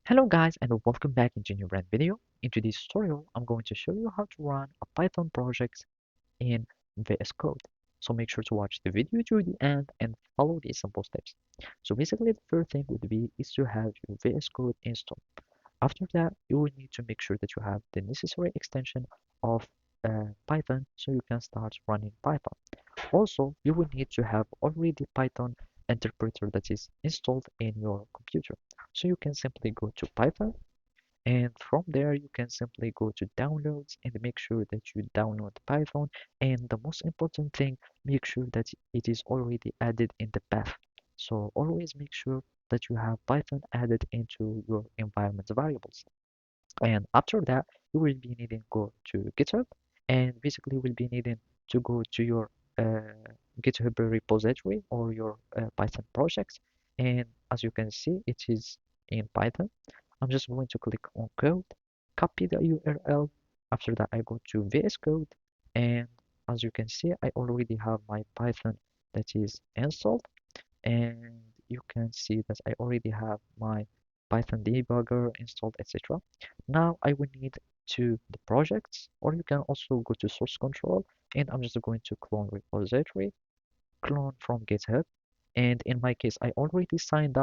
Hello guys and welcome back into a new brand video. In today's tutorial, I'm going to show you how to run a Python project in vscode. So make sure to watch the video to the end and follow these simple steps. So basically the first thing would be is to have your vscode installed. After that, you will need to make sure that you have the necessary extension of Python so you can start running Python. Also, you will need to have already Python interpreter that is installed in your computer. So you can simply go to Python and from there you can simply go to downloads and make sure that you download Python. And the most important thing, make sure that it is already added in the path. So always make sure that you have Python added into your environment variables. And after that, you will be needing to go to GitHub and basically will be needing to go to your GitHub repository or your Python projects. And as you can see, it is in Python. I'm just going to click on code, copy the URL. After that, I go to VS Code, and as you can see, I already have my Python that is installed, and you can see that I already have my Python debugger installed, etc. Now I will need to the projects, or you can also go to source control, and I'm just going to clone repository, clone from GitHub. And in my case, I already signed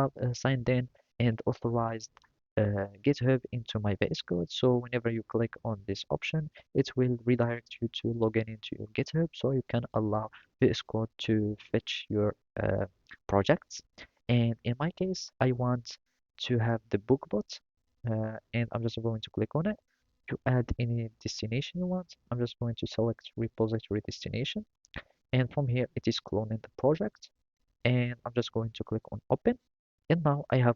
in and authorized GitHub into my VS Code. So whenever you click on this option, it will redirect you to log in into your GitHub so you can allow VS Code to fetch your projects. And in my case, I want to have the bookbot, and I'm just going to click on it to add any destination you want. I'm just going to select repository destination, and from here it is cloning the project, and I'm just going to click on open. And now uh, I have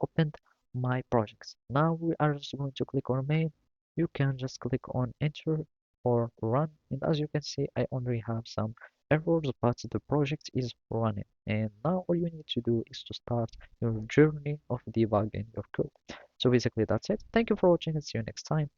opened my projects. Now we are just going to click on main. You can just click on enter or run, and as you can see, I only have some errors, but the project is running. And now all you need to do is to start your journey of debugging your code. So basically that's it. Thank you for watching and see you next time.